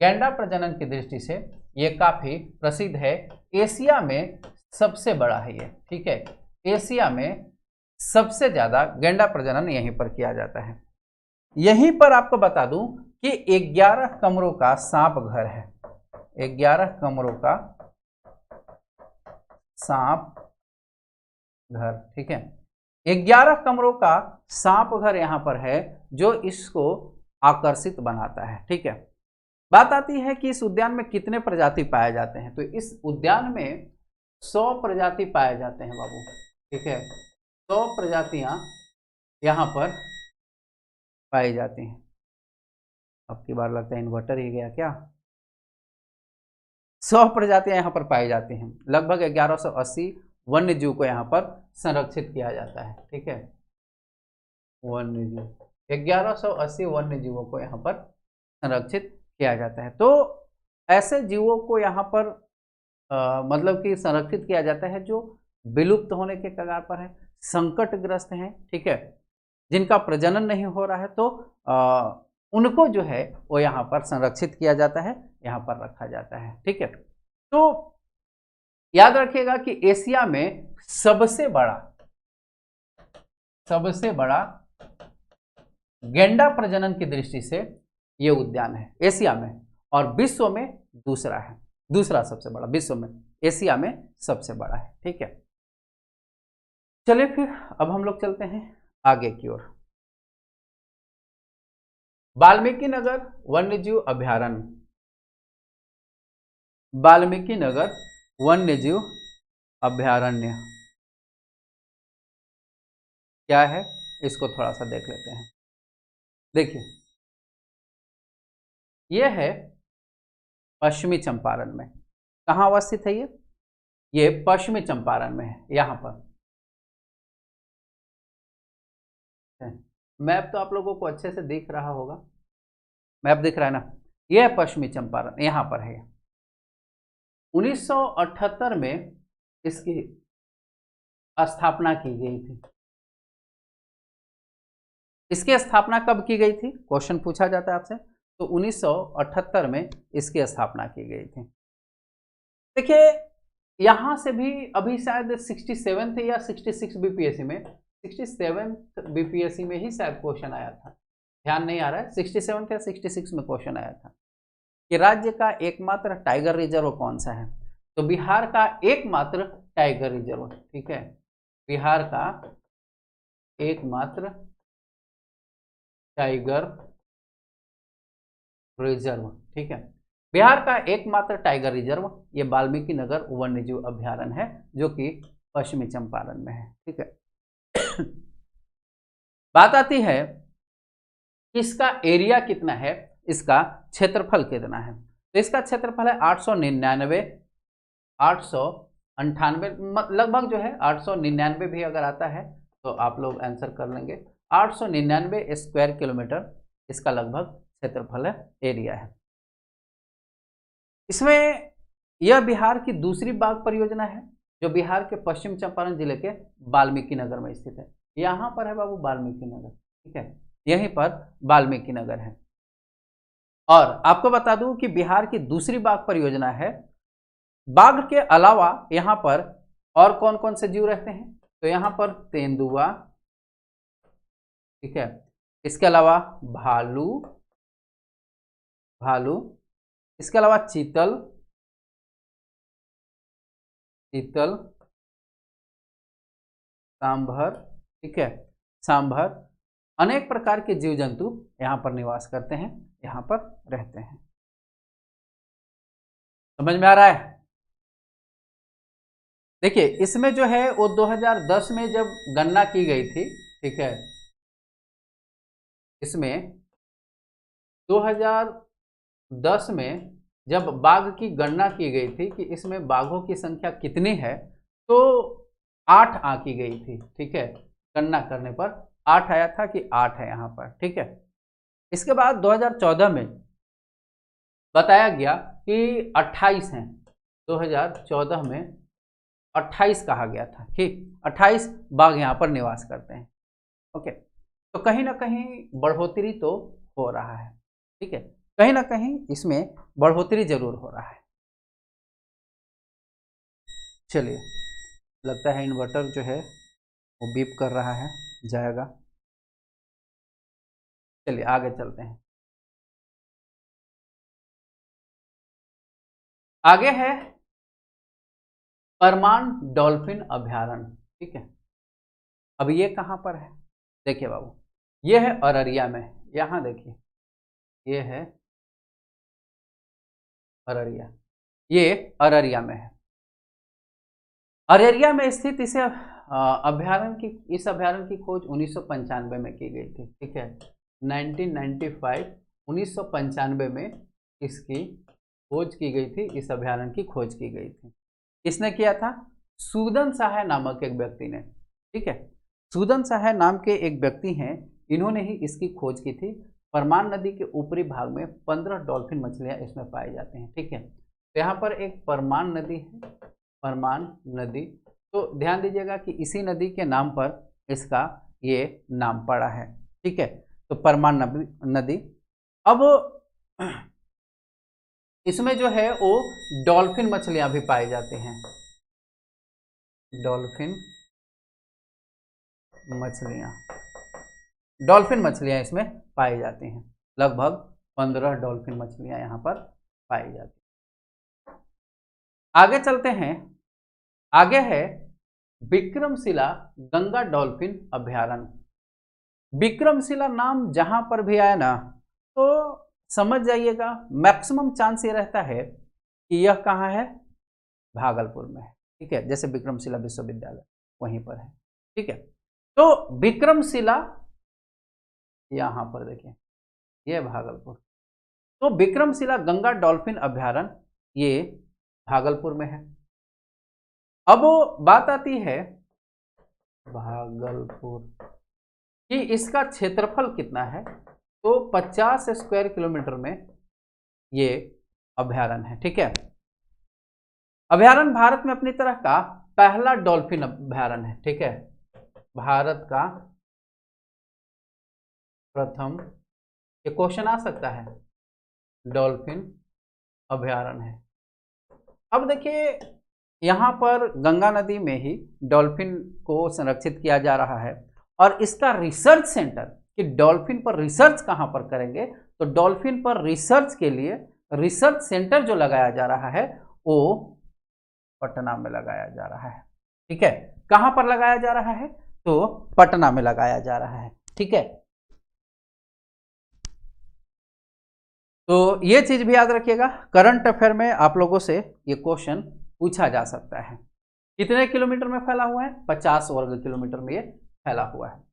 गैंडा प्रजनन की दृष्टि से ये काफी प्रसिद्ध है। एशिया में सबसे बड़ा है ये, ठीक है। एशिया में सबसे ज्यादा गैंडा प्रजनन यहीं पर किया जाता है। यहीं पर आपको बता दूं कि 11 कमरों का सांप घर है, 11 कमरों का सांप घर, ठीक है। 11 कमरों का सांप घर यहां पर है जो इसको आकर्षित बनाता है, ठीक है। बात आती है कि इस उद्यान में कितने प्रजाति पाए जाते हैं, तो इस उद्यान में 100 प्रजाति पाए जाते हैं बाबू, ठीक है। 100 प्रजातियां यहां पर पाई जाती हैं। अब की बार लगता है इन्वर्टर ही गया क्या। 100 प्रजातियां यहां पर पाई जाती हैं। लगभग 1180 वन्य जीव को यहां पर संरक्षित किया जाता है, ठीक है। वन्य जीव 1180 वन्य जीवों को यहां पर संरक्षित किया जाता है। तो ऐसे जीवों को यहाँ पर मतलब कि संरक्षित किया जाता है जो विलुप्त होने के कगार पर है, संकटग्रस्त हैं, ठीक है, जिनका प्रजनन नहीं हो रहा है, तो उनको जो है वो यहाँ पर संरक्षित किया जाता है, यहाँ पर रखा जाता है, ठीक है। तो याद रखिएगा कि एशिया में सबसे बड़ा गैंडा प्रजनन की दृष्टि से ये उद्यान है एशिया में, और विश्व में दूसरा है, दूसरा सबसे बड़ा विश्व में, एशिया में सबसे बड़ा है, ठीक है। चलिए फिर अब हम लोग चलते हैं आगे की ओर। वाल्मीकि नगर वन्यजीव अभयारण्य, वाल्मीकि नगर वन्यजीव अभयारण्य क्या है, इसको थोड़ा सा देख लेते हैं। देखिए यह है पश्चिमी चंपारण में। कहाँ अवस्थित है ये पश्चिमी चंपारण में है। यहाँ पर मैप तो आप लोगों को अच्छे से दिख रहा होगा, मैप दिख रहा है ना। यह है पश्चिमी चंपारण, यहाँ पर है। 1978 में इसकी स्थापना की गई थी। इसकी स्थापना कब की गई थी, क्वेश्चन पूछा जाता है आपसे, तो 1978 में इसकी स्थापना की गई थी। देखिए यहां से भी अभी शायद 67 या 66 बीपीएससी में, 67 बीपीएससी में ही शायद क्वेश्चन आया था, ध्यान नहीं आ रहा है, 67 या 66 में क्वेश्चन आया था कि राज्य का एकमात्र टाइगर रिजर्व कौन सा है, तो बिहार का एकमात्र टाइगर रिजर्व, ठीक है, बिहार का एकमात्र टाइगर रिजर्व, ठीक है, बिहार का एकमात्र टाइगर रिजर्व ये वाल्मीकि नगर वन्यजीव अभयारण्य है जो कि पश्चिमी चंपारण में है, ठीक है। बात आती है कि इसका एरिया कितना है, इसका क्षेत्रफल कितना है, तो इसका क्षेत्रफल है 898 लगभग जो है 899 भी अगर आता है तो आप लोग आंसर कर लेंगे। 899 स्क्वायर किलोमीटर इसका लगभग क्षेत्रफल है, एरिया है। इसमें यह बिहार की दूसरी बाघ परियोजना है जो बिहार के पश्चिम चंपारण जिले के वाल्मीकि नगर में स्थित है। यहाँ पर है बाबू वाल्मीकि नगर, ठीक है, यहीं पर वाल्मीकि नगर है। और आपको बता दूं कि बिहार की दूसरी बाघ परियोजना है। बाघ के अलावा यहाँ पर और कौन कौन से जीव रहते हैं, तो यहाँ पर तेंदुआ, ठीक है, इसके अलावा भालू, इसके अलावा चीतल, सांभर, ठीक है, सांभर, अनेक प्रकार के जीव जंतु यहाँ पर निवास करते हैं, यहाँ पर रहते हैं। समझ में आ रहा है। देखिए इसमें जो है वो 2010 में जब गणना की गई थी, ठीक है, इसमें 2010 में जब बाघ की गणना की गई थी कि इसमें बाघों की संख्या कितनी है, तो 8 आंकी गई थी, ठीक है, गणना करने पर 8 आया था कि 8 है यहाँ पर, ठीक है। इसके बाद 2014 में बताया गया कि 28 हैं, 2014 में 28 कहा गया था, ठीक, 28 बाघ यहाँ पर निवास करते हैं, ओके। तो कहीं ना कहीं बढ़ोतरी तो हो रहा है, ठीक है, कहीं ना कहीं इसमें बढ़ोतरी जरूर हो रहा है। चलिए, लगता है इन्वर्टर जो है वो बीप कर रहा है, जाएगा। चलिए आगे चलते हैं। आगे है परमान डॉल्फिन अभयारण्य, ठीक है। अब ये कहाँ पर है? देखिए बाबू, ये है अररिया में। यहाँ देखिए, ये है अररिया, ये अररिया में है। अररिया में स्थित इसे इस अभयारण्य की खोज 1995 में की गई थी, ठीक है। 1995 1995 में इसकी खोज की गई थी, इस अभयारण्य की खोज की गई थी। किसने किया था? सूदन सहाय नामक एक व्यक्ति ने, ठीक है। सूदन सहाय नाम के एक व्यक्ति हैं, इन्होंने ही इसकी खोज की थी। परमान नदी के ऊपरी भाग में 15 डॉल्फिन मछलियां इसमें पाई जाती हैं, ठीक है। तो यहाँ पर एक परमान नदी है, परमान नदी। तो ध्यान दीजिएगा कि इसी नदी के नाम पर इसका ये नाम पड़ा है, ठीक है। तो परमान नदी। अब इसमें जो है वो डॉल्फिन मछलियां भी पाई जाती हैं, डॉल्फिन मछलियां, डॉल्फिन मछलियां इसमें पाई जाती हैं। लगभग 15 डॉल्फिन मछलियां यहां पर पाई जाती हैं। आगे चलते हैं। आगे है विक्रमशिला गंगा डॉल्फिन अभयारण्य। विक्रमशिला नाम जहां पर भी आया ना, तो समझ जाइएगा मैक्सिमम चांस ये रहता है कि यह कहाँ है, भागलपुर में है, ठीक है। जैसे विक्रमशिला विश्वविद्यालय वहीं पर है, ठीक है। तो विक्रमशिला यहां पर देखिए, ये भागलपुर। तो विक्रमशिला गंगा डॉल्फिन अभयारण्य ये भागलपुर में है। अब बात आती है भागलपुर कि इसका क्षेत्रफल कितना है। तो 50 स्क्वायर किलोमीटर में ये अभयारण्य है, ठीक है। अभयारण्य भारत में अपनी तरह का पहला डॉल्फिन अभयारण्य है, ठीक है। भारत का प्रथम, ये क्वेश्चन आ सकता है, डॉल्फिन अभयारण्य है। अब देखिए, यहाँ पर गंगा नदी में ही डॉल्फिन को संरक्षित किया जा रहा है, और इसका रिसर्च सेंटर, कि डॉल्फिन पर रिसर्च कहाँ पर करेंगे, तो डॉल्फिन पर रिसर्च के लिए रिसर्च सेंटर जो लगाया जा रहा है वो पटना में लगाया जा रहा है, ठीक है। कहाँ पर लगाया जा रहा है? तो पटना में लगाया जा रहा है, ठीक है। तो ये चीज भी याद रखिएगा, करंट अफेयर में आप लोगों से ये क्वेश्चन पूछा जा सकता है। कितने किलोमीटर में फैला हुआ है? 50 वर्ग किलोमीटर में ये फैला हुआ है।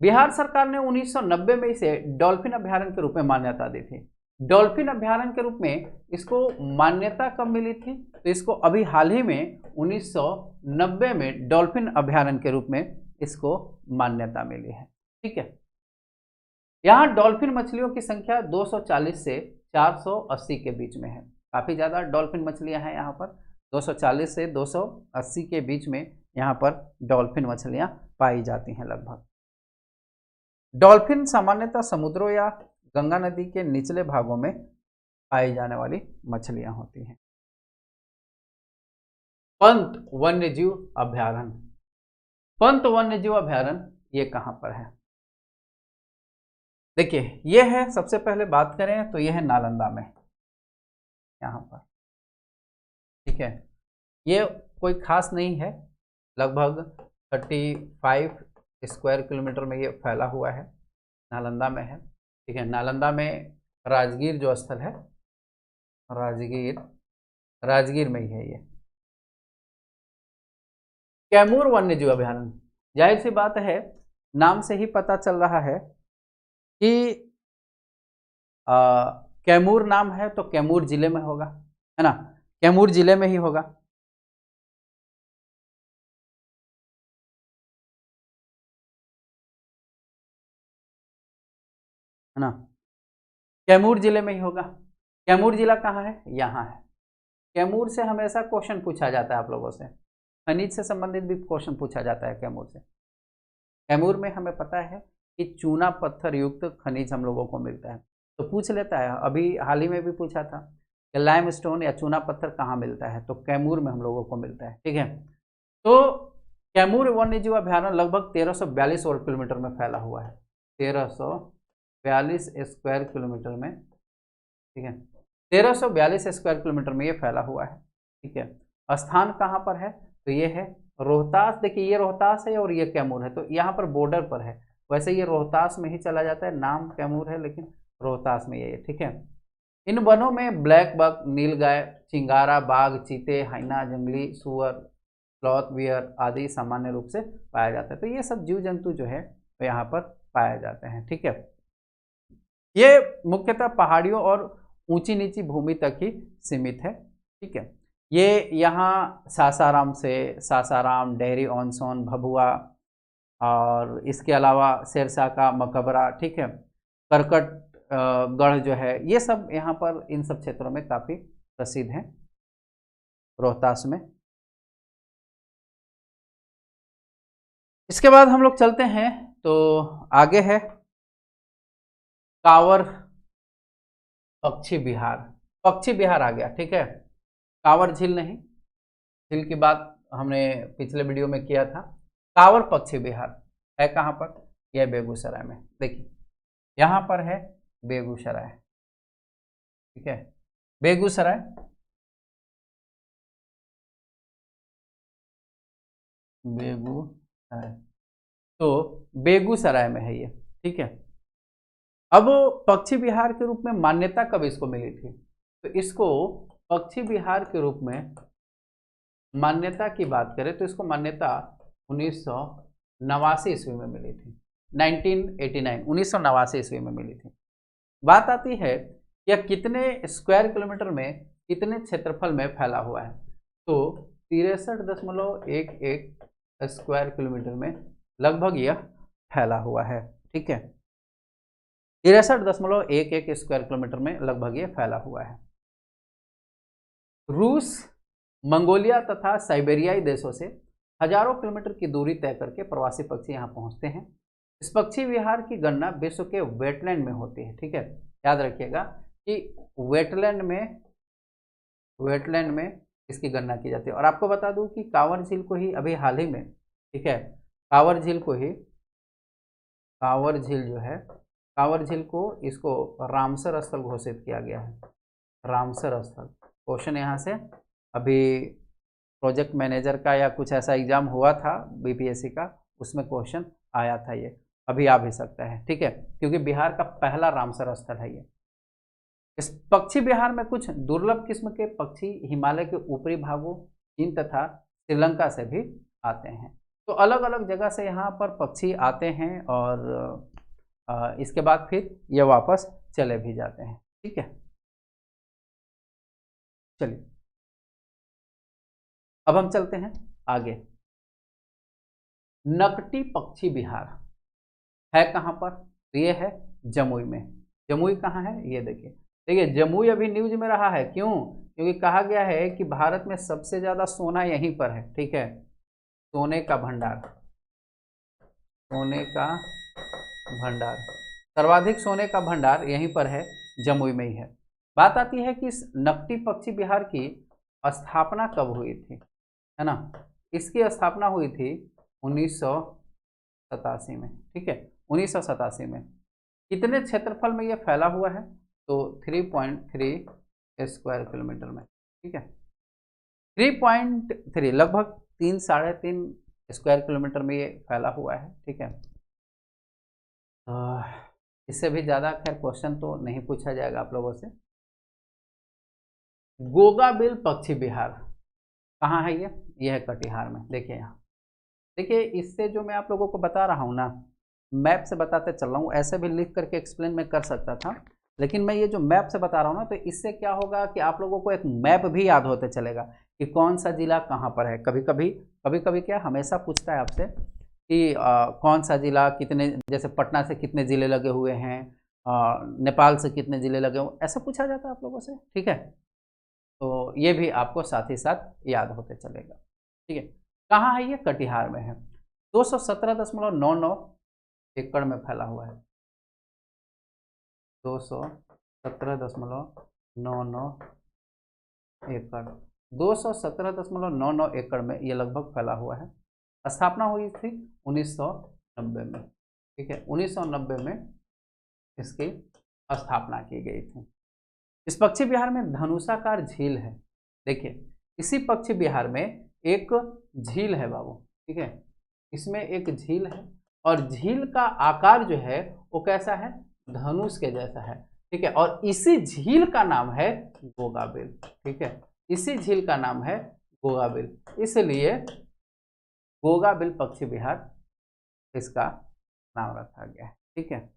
बिहार सरकार ने 1990 में इसे डॉल्फिन अभयारण्य के रूप में मान्यता दी थी। डॉल्फिन अभयारण्य के रूप में इसको मान्यता कब मिली थी? तो इसको अभी हाल ही में 1990 में डॉल्फिन अभयारण्य के रूप में इसको मान्यता मिली है, ठीक है। यहाँ डॉल्फिन मछलियों की संख्या 240 से 480 के बीच में है। काफ़ी ज़्यादा डॉल्फिन मछलियाँ हैं यहाँ पर, 240 से 280 के बीच में यहाँ पर डॉल्फिन मछलियाँ पाई जाती हैं लगभग। डॉल्फिन सामान्यतः समुद्रों या गंगा नदी के निचले भागों में पाई जाने वाली मछलियाँ होती हैं। पंत वन्यजीव अभयारण्य, पंत वन्यजीव अभयारण्य ये कहाँ पर है? देखिए, ये है, सबसे पहले बात करें तो ये है नालंदा में, यहाँ पर, ठीक है। ये कोई खास नहीं है, लगभग 35 स्क्वायर किलोमीटर में ये फैला हुआ है, नालंदा में है, ठीक है। नालंदा में राजगीर जो स्थल है, राजगीर में ही है ये। कैमूर वन्यजीव अभयारण्य, जाहिर सी बात है, नाम से ही पता चल रहा है कि कैमूर नाम है, तो कैमूर जिले में होगा, है ना, कैमूर जिले में ही होगा। है ना, कैमूर जिले में ही होगा। कैमूर जिला कहाँ है? यहाँ है। कैमूर से हमेशा क्वेश्चन पूछा जाता है आप लोगों से, खनिज से संबंधित भी क्वेश्चन पूछा जाता है कैमूर से। कैमूर में हमें पता है कि चूना पत्थर युक्त खनिज हम लोगों को मिलता है। तो पूछ लेता है, अभी हाल ही में भी पूछा था कि लाइमस्टोन या चूना पत्थर कहाँ मिलता है, तो कैमूर में हम लोगों को मिलता है। ठीक है, तो कैमूर वन्य जीव अभ्यारण्य लगभग 1342 वर्ग किलोमीटर में फैला हुआ है। 1342 स्क्वायर किलोमीटर में, ठीक है, 1342 स्क्वायर किलोमीटर में ये फैला हुआ है। ठीक है, स्थान कहाँ पर है, तो ये है रोहतास। देखिए ये रोहतास है और ये कैमूर है, तो यहाँ पर बॉर्डर पर है। वैसे ये रोहतास में ही चला जाता है, नाम कैमूर है लेकिन रोहतास में ये है। ठीक है, इन वनों में ब्लैक बक, नीलगाय, चिंगारा, बाघ, चीते, हाइना, जंगली सुअर, स्लॉथ, बियर आदि सामान्य रूप से पाया जाता है। तो ये सब जीव जंतु जो है वो यहाँ पर पाए जाते हैं। ठीक है, ये मुख्यतः पहाड़ियों और ऊंची नीची भूमि तक ही सीमित है। ठीक है, ये यहाँ सासाराम से, सासाराम, डेहरी ऑन सोन, भभुआ और इसके अलावा सिरसा का मकबरा, ठीक है, करकट गढ़ जो है, ये सब यहाँ पर इन सब क्षेत्रों में काफ़ी प्रसिद्ध हैं रोहतास में। इसके बाद हम लोग चलते हैं तो आगे है कांवर पक्षी विहार। पक्षी विहार आ गया। ठीक है, कांवर झील नहीं, झील की बात हमने पिछले वीडियो में किया था। कांवर पक्षी विहार है कहाँ पर, यह बेगूसराय में। देखिए यहाँ पर है बेगूसराय। ठीक है, बेगूसराय, बेगूसराय, तो बेगूसराय में है ये। ठीक है, अब पक्षी विहार के रूप में मान्यता कब इसको मिली थी, तो इसको पक्षी विहार के रूप में मान्यता की बात करें तो इसको मान्यता 1989 ईस्वी में मिली थी। 1989 ईस्वी में मिली थी। बात आती है यह कितने स्क्वायर किलोमीटर में, कितने क्षेत्रफल में फैला हुआ है, तो 63.11 स्क्वायर किलोमीटर में लगभग यह फैला हुआ है। ठीक है, 63.11 स्क्वायर किलोमीटर में लगभग यह फैला हुआ है। रूस, मंगोलिया तथा साइबेरियाई देशों से हजारों किलोमीटर की दूरी तय करके प्रवासी पक्षी यहाँ पहुँचते हैं। इस पक्षी विहार की गणना विश्व के वेटलैंड में होती है। ठीक है, याद रखिएगा कि वेटलैंड में इसकी गणना की जाती है। और आपको बता दूं कि कांवर झील को ही अभी हाल ही में, ठीक है, कांवर झील जो है, कांवर झील को इसको रामसर स्थल घोषित किया गया है। रामसर स्थल। क्वेश्चन यहाँ से अभी प्रोजेक्ट मैनेजर का या कुछ ऐसा एग्जाम हुआ था बीपीएससी का, उसमें क्वेश्चन आया था, ये अभी आ भी सकता है। ठीक है, क्योंकि बिहार का पहला रामसर स्थल है ये। इस पक्षी विहार में कुछ दुर्लभ किस्म के पक्षी हिमालय के ऊपरी भागों, चीन तथा श्रीलंका से भी आते हैं। तो अलग अलग जगह से यहाँ पर पक्षी आते हैं और इसके बाद फिर ये वापस चले भी जाते हैं। ठीक है, चलिए अब हम चलते हैं आगे। नकटी पक्षी विहार है कहाँ पर, तो ये है जमुई में। जमुई कहाँ है, ये देखिए। देखिए जमुई अभी न्यूज में रहा है, क्यों, क्योंकि कहा गया है कि भारत में सबसे ज्यादा सोना यहीं पर है। ठीक है, सोने का भंडार, सोने का भंडार, सर्वाधिक सोने का भंडार यहीं पर है, जमुई में ही है। बात आती है कि इस नकटी पक्षी विहार की स्थापना कब हुई थी, है ना। इसकी स्थापना हुई थी 1987 में। ठीक है, 1987 में। कितने क्षेत्रफल में यह फैला हुआ है, तो 3.3 स्क्वायर किलोमीटर में। ठीक है, 3.3 लगभग 3-3.5 स्क्वायर किलोमीटर में ये फैला हुआ है। ठीक है, इससे भी ज़्यादा खैर क्वेश्चन तो नहीं पूछा जाएगा आप लोगों से। गोगाबिल पक्षी विहार कहाँ है, ये है कटिहार में। देखिए यहाँ, देखिए इससे जो मैं आप लोगों को बता रहा हूँ ना, मैप से बताते चल रहा हूँ। ऐसे भी लिख करके एक्सप्लेन मैं कर सकता था, लेकिन मैं ये जो मैप से बता रहा हूँ ना, तो इससे क्या होगा कि आप लोगों को एक मैप भी याद होते चलेगा कि कौन सा जिला कहाँ पर है। कभी कभी क्या हमेशा पूछता है आपसे कि कौन सा जिला कितने, जैसे पटना से कितने ज़िले लगे हुए हैं, नेपाल से कितने ज़िले लगे हुए, ऐसा पूछा जाता है आप लोगों से। ठीक है, तो ये भी आपको साथ ही साथ याद होते चलेगा। ठीक है, कहाँ है ये, कटिहार में है। 217.99 एकड़ में फैला हुआ है। 217.99 एकड़, 217.99 एकड़ में ये लगभग फैला हुआ है। स्थापना हुई थी 1990 में, ठीक है, 1990 में इसकी स्थापना की गई थी। इस पक्षी विहार में धनुषाकार झील है। देखिए, इसी पक्षी विहार में एक झील है बाबू, ठीक है, इसमें एक झील है और झील का आकार जो है वो कैसा है, धनुष के जैसा है, ठीक है, और इसी झील का नाम है गोगाबिल, ठीक है, इसी झील का नाम है गोगाबिल, इसलिए गोगाबिल पक्षी विहार इसका नाम रखा गया है, ठीक है।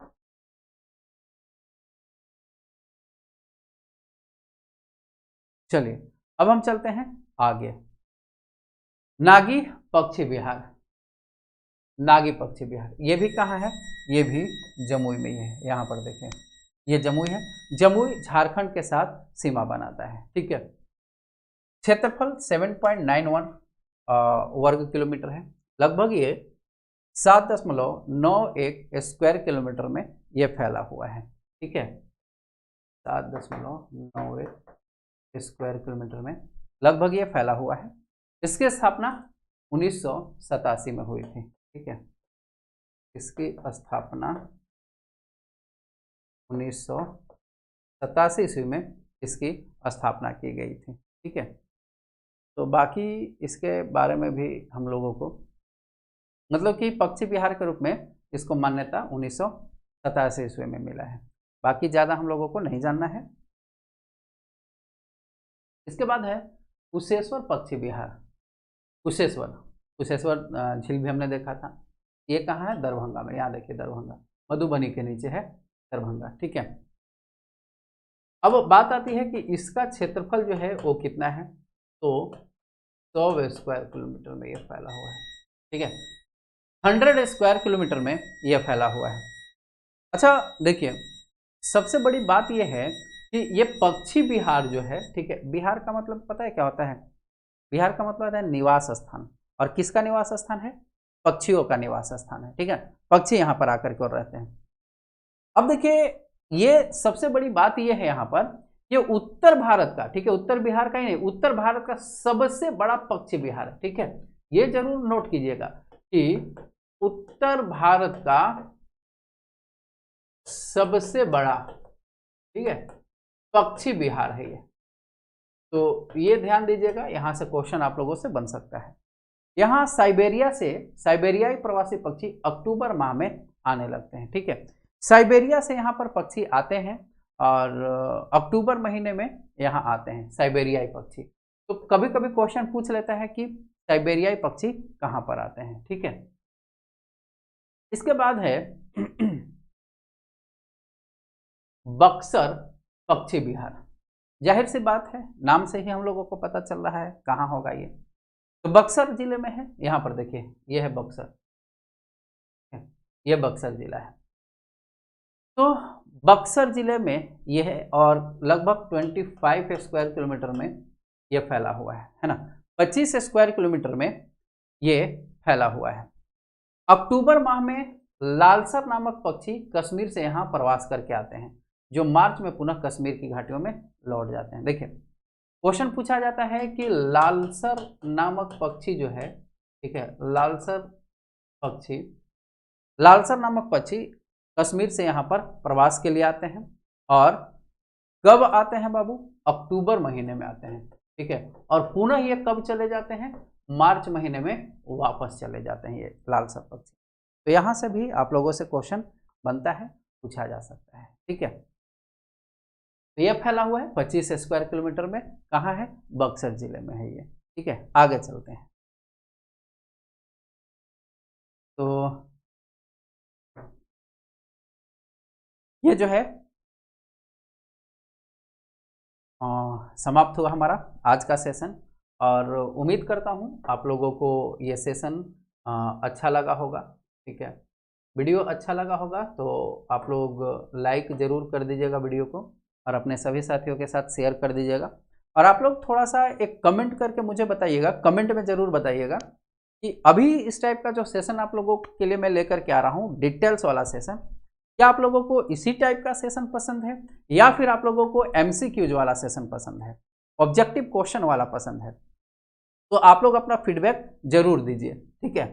चलिए अब हम चलते हैं आगे। नागी पक्षी विहार, नागी पक्षी विहार ये भी कहाँ है, ये भी जमुई में ही है। यहाँ पर देखें, ये जमुई है, जमुई झारखंड के साथ सीमा बनाता है, ठीक है। क्षेत्रफल 7.91 वर्ग किलोमीटर है, लगभग ये 7.91 स्क्वायर किलोमीटर में ये फैला हुआ है, ठीक है, 7.91 स्क्वायर किलोमीटर में लगभग ये फैला हुआ है। इसकी स्थापना 1987 में हुई थी, ठीक है, इसकी स्थापना 1987 ईस्वी में इसकी स्थापना की गई थी, ठीक है। तो बाकी इसके बारे में भी हम लोगों को मतलब कि पक्षी विहार के रूप में इसको मान्यता 1987 ईस्वी में मिला है, बाकी ज़्यादा हम लोगों को नहीं जानना है। इसके बाद है कुशेश्वर पक्षी विहार। कुशेश्वर झील भी हमने देखा था, ये कहाँ है, दरभंगा में, यहाँ देखिए दरभंगा, मधुबनी के नीचे है दरभंगा, ठीक है। अब बात आती है कि इसका क्षेत्रफल जो है वो कितना है, तो 100 स्क्वायर किलोमीटर में ये फैला हुआ है, ठीक है, 100 स्क्वायर किलोमीटर में ये फैला हुआ है। अच्छा देखिए, सबसे बड़ी बात ये है कि ये पक्षी विहार जो है, ठीक है, बिहार का मतलब पता है क्या होता है, बिहार का मतलब होता है निवास स्थान, और किसका निवास स्थान है, पक्षियों का निवास स्थान है, ठीक है, पक्षी यहाँ पर आकर के और रहते हैं। अब देखिए, ये सबसे बड़ी बात ये है यहाँ पर, ये उत्तर भारत का, ठीक है, उत्तर बिहार का ही नहीं, उत्तर भारत का सबसे बड़ा पक्षी विहार है, ठीक है, ये जरूर नोट कीजिएगा कि उत्तर भारत का सबसे बड़ा, ठीक है, पक्षी विहार है ये, तो ये ध्यान दीजिएगा, यहां से क्वेश्चन आप लोगों से बन सकता है। यहाँ साइबेरियाई प्रवासी पक्षी अक्टूबर माह में आने लगते हैं, ठीक है, साइबेरिया से यहाँ पर पक्षी आते हैं और अक्टूबर महीने में यहाँ आते हैं साइबेरियाई पक्षी। तो कभी कभी क्वेश्चन पूछ लेता है कि साइबेरियाई पक्षी कहाँ पर आते हैं, ठीक है। इसके बाद है बक्सर पक्षी विहार। जाहिर सी बात है, नाम से ही हम लोगों को पता चल रहा है कहाँ होगा ये, तो बक्सर जिले में है। यहाँ पर देखिए, ये है बक्सर, ये बक्सर जिला है, तो बक्सर जिले में यह है और लगभग 25 स्क्वायर किलोमीटर में यह फैला हुआ है ना, 25 स्क्वायर किलोमीटर में ये फैला हुआ है। अक्टूबर माह में लालसर नामक पक्षी कश्मीर से यहाँ प्रवास करके आते हैं, जो मार्च में पुनः कश्मीर की घाटियों में लौट जाते हैं। देखिए, क्वेश्चन पूछा जाता है कि लालसर नामक पक्षी जो है, ठीक है, लालसर नामक पक्षी कश्मीर से यहाँ पर प्रवास के लिए आते हैं, और कब आते हैं बाबू, अक्टूबर महीने में आते हैं, ठीक है, और पुनः ये कब चले जाते हैं, मार्च महीने में वापस चले जाते हैं ये लालसर पक्षी। तो यहाँ से भी आप लोगों से क्वेश्चन बनता है, पूछा जा सकता है, ठीक है। तो ये फैला हुआ है 25 स्क्वायर किलोमीटर में, कहाँ है, बक्सर जिले में है ये, ठीक है। आगे चलते हैं, तो ये जो है समाप्त हुआ हमारा आज का सेशन, और उम्मीद करता हूँ आप लोगों को ये सेशन अच्छा लगा होगा, ठीक है। वीडियो अच्छा लगा होगा तो आप लोग लाइक ज़रूर कर दीजिएगा वीडियो को, और अपने सभी साथियों के साथ शेयर कर दीजिएगा, और आप लोग थोड़ा सा एक कमेंट करके मुझे बताइएगा, कमेंट में ज़रूर बताइएगा कि अभी इस टाइप का जो सेशन आप लोगों के लिए मैं लेकर के आ रहा हूँ, डिटेल्स वाला सेशन, क्या आप लोगों को इसी टाइप का सेशन पसंद है या फिर आप लोगों को एमसीक्यूज वाला सेशन पसंद है, ऑब्जेक्टिव क्वेश्चन वाला पसंद है? तो आप लोग अपना फीडबैक जरूर दीजिए, ठीक है।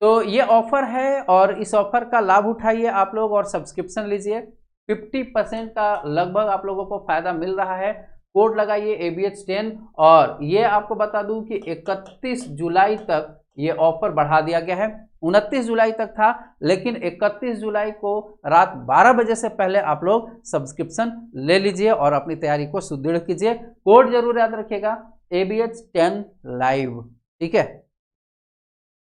तो ये ऑफर है और इस ऑफर का लाभ उठाइए आप लोग और सब्सक्रिप्शन लीजिए। 50% का लगभग आप लोगों को फायदा मिल रहा है। कोड लगाइए ABH10 और ये आपको बता दूं कि 31 जुलाई तक ये ऑफर बढ़ा दिया गया है। 29 जुलाई तक था, लेकिन 31 जुलाई को रात 12 बजे से पहले आप लोग सब्सक्रिप्शन ले लीजिए और अपनी तैयारी को सुदृढ़ कीजिए। कोड जरूर याद रखिएगा, ABH10 लाइव, ठीक है।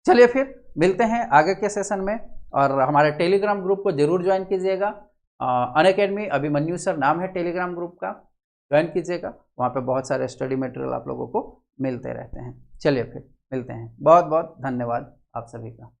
चलिए फिर मिलते हैं आगे के सेशन में और हमारे टेलीग्राम ग्रुप को जरूर ज्वाइन कीजिएगा। अनअकैडमी अभिमन्यु सर नाम है टेलीग्राम ग्रुप का, ज्वाइन कीजिएगा। वहाँ पे बहुत सारे स्टडी मटेरियल आप लोगों को मिलते रहते हैं। चलिए फिर मिलते हैं। बहुत बहुत धन्यवाद आप सभी का।